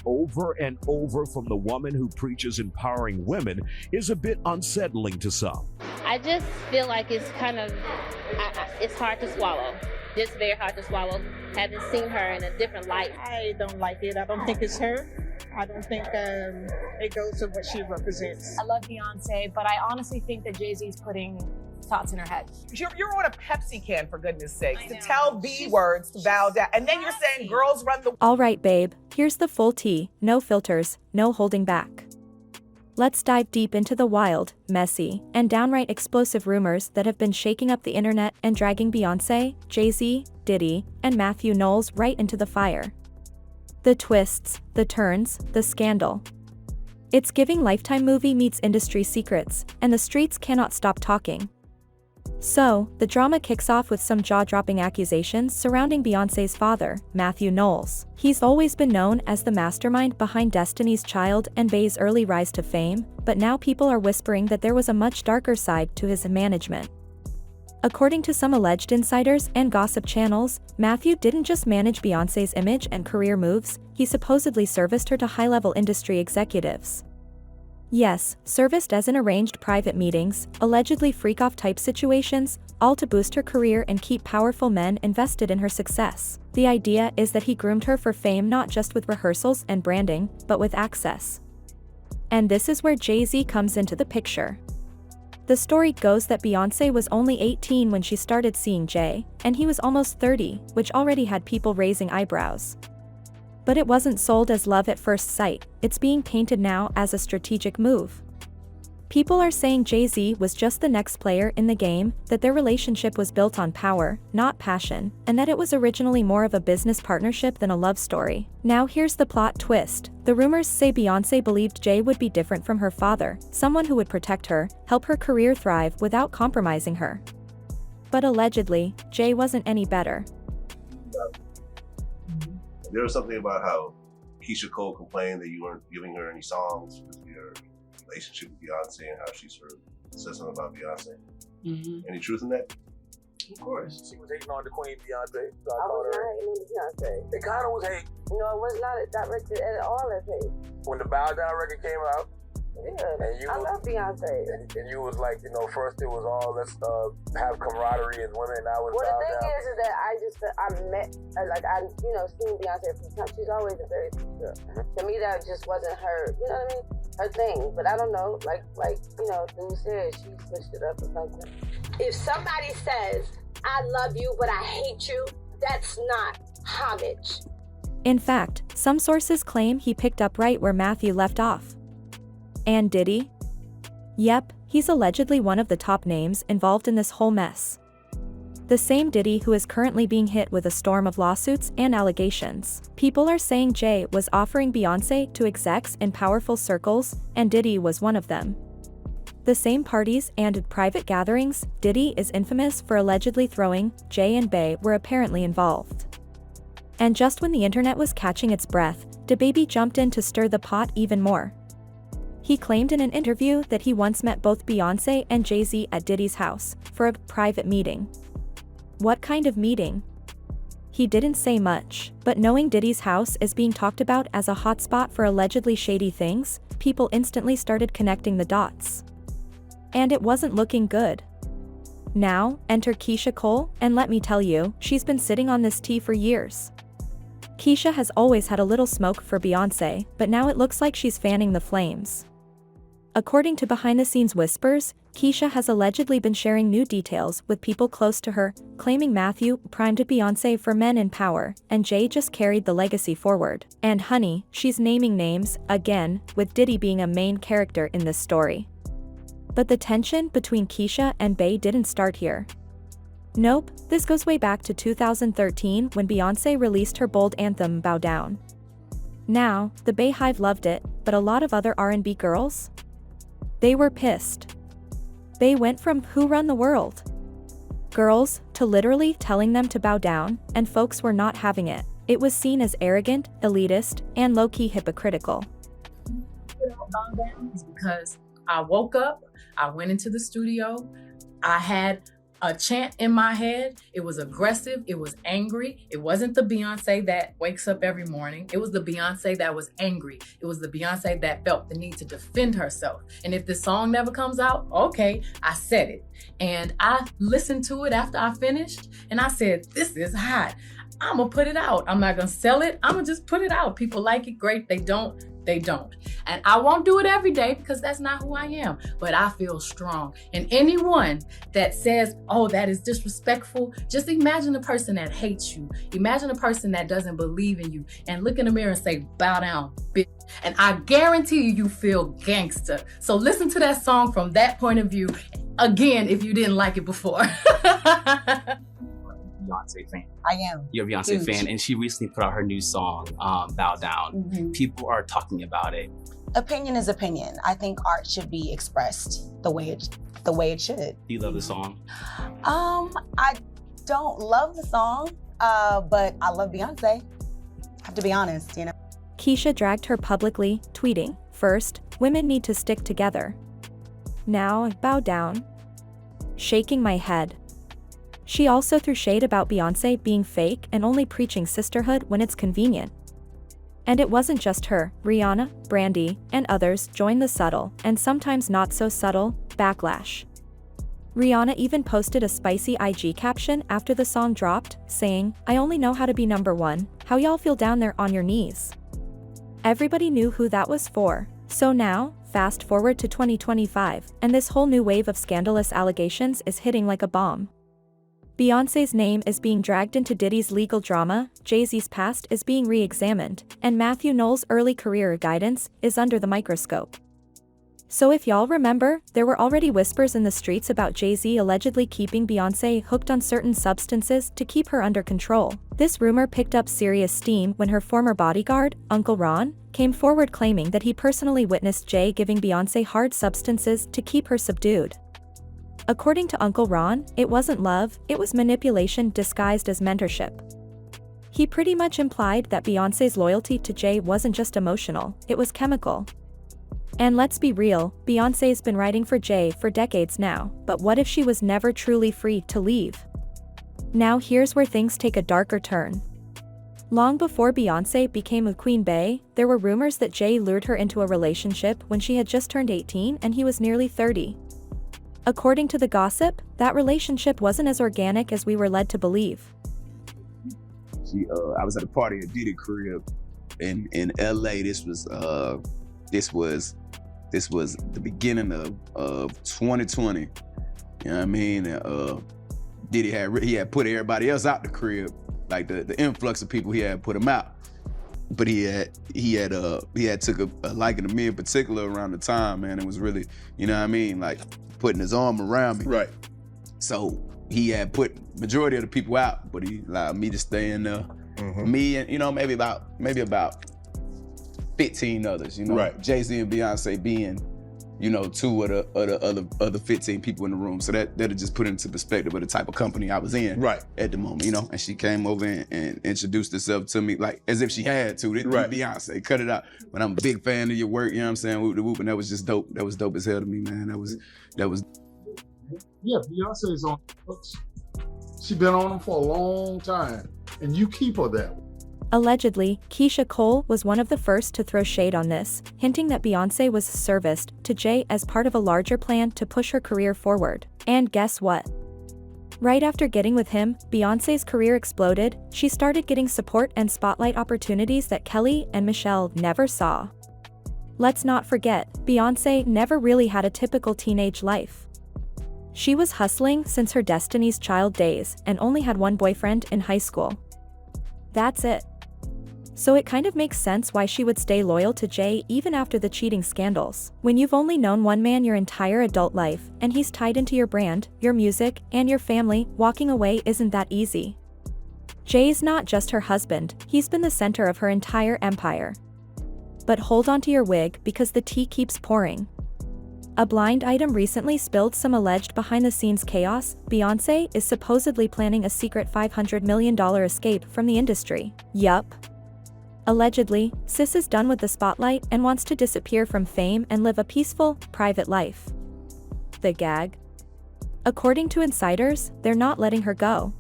over and over from the woman who preaches empowering women is a bit unsettling to some. I just feel like it's kind of, it's hard to swallow. Just very hard to swallow, having seen her in a different light. I don't like it. I don't think it's her. I don't think it goes to what she represents. I love Beyonce, but I honestly think that Jay-Z's putting thoughts in her head. You're on a Pepsi can, for goodness sakes, to tell B words to bow down. And then you're saying girls run the... All right, babe, here's the full tea. No filters, no holding back. Let's dive deep into the wild, messy, and downright explosive rumors that have been shaking up the internet and dragging Beyoncé, Jay-Z, Diddy, and Matthew Knowles right into the fire. The twists, the turns, the scandal. It's giving Lifetime movie meets industry secrets, and the streets cannot stop talking. So, the drama kicks off with some jaw-dropping accusations surrounding Beyoncé's father, Matthew Knowles. He's always been known as the mastermind behind Destiny's Child and Bey's early rise to fame, but now people are whispering that there was a much darker side to his management. According to some alleged insiders and gossip channels, Matthew didn't just manage Beyoncé's image and career moves, he supposedly serviced her to high-level industry executives. Yes, serviced as in arranged private meetings, allegedly freak-off type situations, all to boost her career and keep powerful men invested in her success. The idea is that he groomed her for fame not just with rehearsals and branding, but with access. And this is where Jay-Z comes into the picture. The story goes that Beyoncé was only 18 when she started seeing Jay, and he was almost 30, which already had people raising eyebrows. But it wasn't sold as love at first sight, it's being painted now as a strategic move. People are saying Jay-Z was just the next player in the game, that their relationship was built on power, not passion, and that it was originally more of a business partnership than a love story. Now here's the plot twist. The rumors say Beyoncé believed Jay would be different from her father, someone who would protect her, help her career thrive without compromising her. But allegedly, Jay wasn't any better. There was something about how Keyshia Cole complained that you weren't giving her any songs because of your relationship with Beyonce and how she sort of said something about Beyonce. Any truth in that? Of course. She was hating on the queen Beyonce. So I was not hating on Beyonce. It kind of was hate. No, it was not directed at all as hate. When the Bow Down record came out, I love Beyonce. And you was like, first it was all let's have camaraderie as women. Now it's well, Bow the thing Down. is that I met, seen Beyonce a few times. She's always a very sweet girl. To me, that just wasn't her, her thing. But I don't know, dude said, she switched it up or something. If somebody says, I love you, but I hate you, that's not homage. In fact, some sources claim he picked up right where Matthew left off. And did he? Yep, he's allegedly one of the top names involved in this whole mess. The same Diddy who is currently being hit with a storm of lawsuits and allegations. People are saying Jay was offering Beyoncé to execs in powerful circles, and Diddy was one of them. The same parties and at private gatherings, Diddy is infamous for allegedly throwing, Jay and Bey were apparently involved. And just when the internet was catching its breath, DaBaby jumped in to stir the pot even more. He claimed in an interview that he once met both Beyoncé and Jay-Z at Diddy's house for a private meeting. What kind of meeting? He didn't say much, but knowing Diddy's house is being talked about as a hotspot for allegedly shady things, people instantly started connecting the dots. And it wasn't looking good. Now, enter Keyshia Cole, and let me tell you, she's been sitting on this tea for years. Keyshia has always had a little smoke for Beyoncé, but now it looks like she's fanning the flames. According to behind-the-scenes whispers, Keyshia has allegedly been sharing new details with people close to her, claiming Matthew primed Beyoncé for men in power, and Jay just carried the legacy forward. And honey, she's naming names, again, with Diddy being a main character in this story. But the tension between Keyshia and Bey didn't start here. Nope, this goes way back to 2013 when Beyoncé released her bold anthem Bow Down. Now, the Beyhive loved it, but a lot of other R&B girls? They were pissed. They went from "Who Run the World?" girls to literally telling them to bow down, and folks were not having it. It was seen as arrogant, elitist, and low-key hypocritical. Bow down is because I woke up, I went into the studio, I had a chant in my head. It was aggressive. It was angry. It wasn't the Beyoncé that wakes up every morning. It was the Beyoncé that was angry. It was the Beyoncé that felt the need to defend herself. And if this song never comes out, okay, I said it. And I listened to it after I finished and I said, this is hot. I'm gonna put it out. I'm not gonna sell it. I'm gonna just put it out. People like it, great. They don't. And I won't do it every day because that's not who I am, but I feel strong. And anyone that says, oh, that is disrespectful, just imagine a person that hates you. Imagine a person that doesn't believe in you and look in the mirror and say, bow down, bitch. And I guarantee you feel gangster. So listen to that song from that point of view. Again, if you didn't like it before. Beyoncé fan. I am. You're a Beyoncé fan, and she recently put out her new song, Bow Down. Mm-hmm. People are talking about it. Opinion is opinion. I think art should be expressed the way it should. Do you love the song? I don't love the song, but I love Beyoncé. I have to be honest, you know. Keyshia dragged her publicly, tweeting, "First, women need to stick together. Now, bow down." Shaking my head. She also threw shade about Beyoncé being fake and only preaching sisterhood when it's convenient. And it wasn't just her. Rihanna, Brandy, and others joined the subtle, and sometimes not so subtle, backlash. Rihanna even posted a spicy IG caption after the song dropped, saying, "I only know how to be number one, how y'all feel down there on your knees." Everybody knew who that was for. So now, fast forward to 2025, and this whole new wave of scandalous allegations is hitting like a bomb. Beyoncé's name is being dragged into Diddy's legal drama, Jay-Z's past is being re-examined, and Matthew Knowles' early career guidance is under the microscope. So if y'all remember, there were already whispers in the streets about Jay-Z allegedly keeping Beyoncé hooked on certain substances to keep her under control. This rumor picked up serious steam when her former bodyguard, Uncle Ron, came forward claiming that he personally witnessed Jay giving Beyoncé hard substances to keep her subdued. According to Uncle Ron, it wasn't love, it was manipulation disguised as mentorship. He pretty much implied that Beyoncé's loyalty to Jay wasn't just emotional, it was chemical. And let's be real, Beyoncé's been writing for Jay for decades now, but what if she was never truly free to leave? Now here's where things take a darker turn. Long before Beyoncé became a Queen Bey, there were rumors that Jay lured her into a relationship when she had just turned 18 and he was nearly 30. According to the gossip, that relationship wasn't as organic as we were led to believe. I was at a party at Diddy crib in LA. This was the beginning of 2020. You know what I mean? Diddy had put everybody else out the crib, like the influx of people he had put them out. But he had took a liking to me in particular around the time, man. It was really, you know what I mean, like putting his arm around me. Right. So he had put majority of the people out, but he allowed me to stay in there. Mm-hmm. Me and, you know, maybe about 15 others, you know. Right. Jay-Z and Beyonce being, you know, two of the other 15 people in the room. So that'll just put into perspective of the type of company I was in at the moment, you know. And she came over and introduced herself to me like as if she had to. Right. Beyonce, cut it out. But I'm a big fan of your work, you know what I'm saying? Whoop the whoop, and that was just dope. That was dope as hell to me, man. That was. Yeah, Beyonce's on books. She's been on them for a long time, and you keep her that way. Allegedly, Keyshia Cole was one of the first to throw shade on this, hinting that Beyoncé was serviced to Jay as part of a larger plan to push her career forward. And guess what? Right after getting with him, Beyoncé's career exploded. She started getting support and spotlight opportunities that Kelly and Michelle never saw. Let's not forget, Beyoncé never really had a typical teenage life. She was hustling since her Destiny's Child days and only had one boyfriend in high school. That's it. So it kind of makes sense why she would stay loyal to Jay even after the cheating scandals. When you've only known one man your entire adult life, and he's tied into your brand, your music, and your family, walking away isn't that easy. Jay's not just her husband, he's been the center of her entire empire. But hold on to your wig because the tea keeps pouring. A blind item recently spilled some alleged behind-the-scenes chaos. Beyoncé is supposedly planning a secret $500 million escape from the industry. Yup. Allegedly, sis is done with the spotlight and wants to disappear from fame and live a peaceful, private life. The gag? According to insiders, they're not letting her go.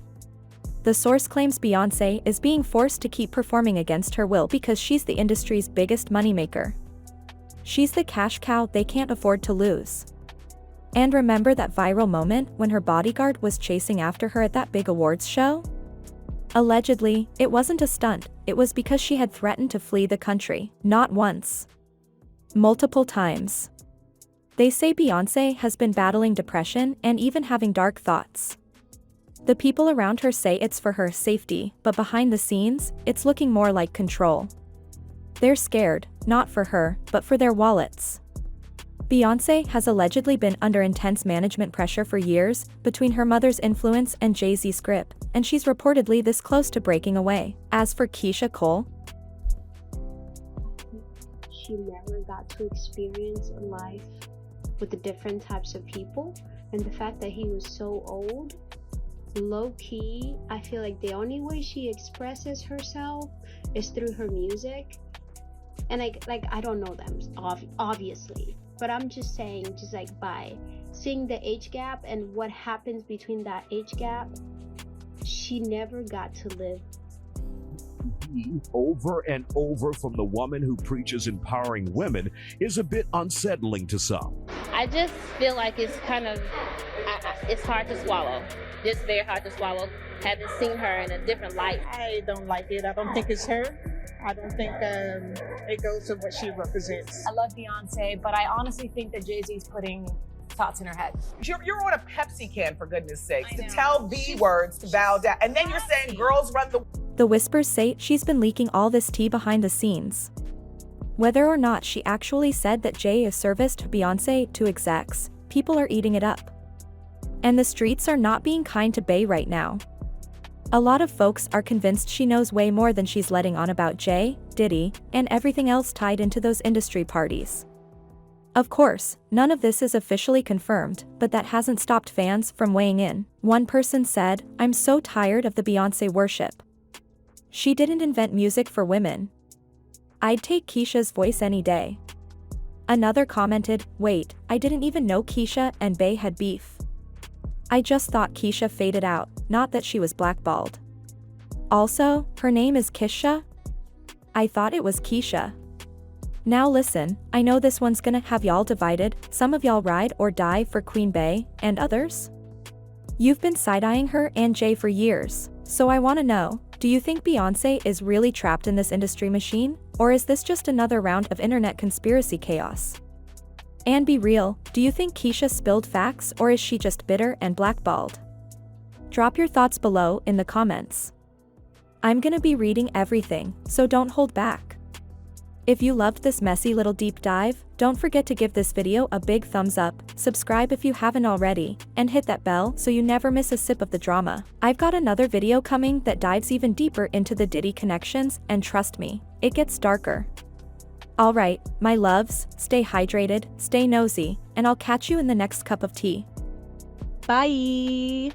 The source claims Beyoncé is being forced to keep performing against her will because she's the industry's biggest moneymaker. She's the cash cow they can't afford to lose. And remember that viral moment when her bodyguard was chasing after her at that big awards show? Allegedly, it wasn't a stunt, it was because she had threatened to flee the country, not once. Multiple times. They say Beyoncé has been battling depression and even having dark thoughts. The people around her say it's for her safety, but behind the scenes, it's looking more like control. They're scared, not for her, but for their wallets. Beyoncé has allegedly been under intense management pressure for years, between her mother's influence and Jay-Z's grip, and she's reportedly this close to breaking away. As for Keyshia Cole, she never got to experience a life with the different types of people, and the fact that he was so old, low-key, I feel like the only way she expresses herself is through her music. And like I don't know them, obviously, but I'm just saying, just like by seeing the age gap and what happens between that age gap, she never got to live. Over and over from the woman who preaches empowering women is a bit unsettling to some. I just feel like it's kind of, it's hard to swallow. Just very hard to swallow, having seen her in a different light. I don't like it. I don't think it's her. I don't think it goes to what she represents. I love Beyoncé, but I honestly think that Jay-Z's putting thoughts in her head. You're on a Pepsi can, for goodness sakes, to tell B words to bow down. And then you're saying girls run the... The whispers say she's been leaking all this tea behind the scenes. Whether or not she actually said that Jay is serviced Beyoncé to execs, people are eating it up. And the streets are not being kind to Bey right now. A lot of folks are convinced she knows way more than she's letting on about Jay, Diddy, and everything else tied into those industry parties. Of course, none of this is officially confirmed, but that hasn't stopped fans from weighing in. One person said, "I'm so tired of the Beyoncé worship. She didn't invent music for women. I'd take Keyshia's voice any day." Another commented, "Wait, I didn't even know Keyshia and Bey had beef. I just thought Keyshia faded out, not that she was blackballed. Also, her name is Keyshia? I thought it was Keyshia." Now listen, I know this one's gonna have y'all divided, some of y'all ride or die for Queen Bey, and others? You've been side-eyeing her and Jay for years, so I wanna know, do you think Beyoncé is really trapped in this industry machine, or is this just another round of internet conspiracy chaos? And be real, do you think Keyshia spilled facts, or is she just bitter and blackballed? Drop your thoughts below in the comments. I'm gonna be reading everything, so don't hold back. If you loved this messy little deep dive, don't forget to give this video a big thumbs up, subscribe if you haven't already, and hit that bell so you never miss a sip of the drama. I've got another video coming that dives even deeper into the Diddy connections, and trust me, it gets darker. Alright, my loves, stay hydrated, stay nosy, and I'll catch you in the next cup of tea. Bye!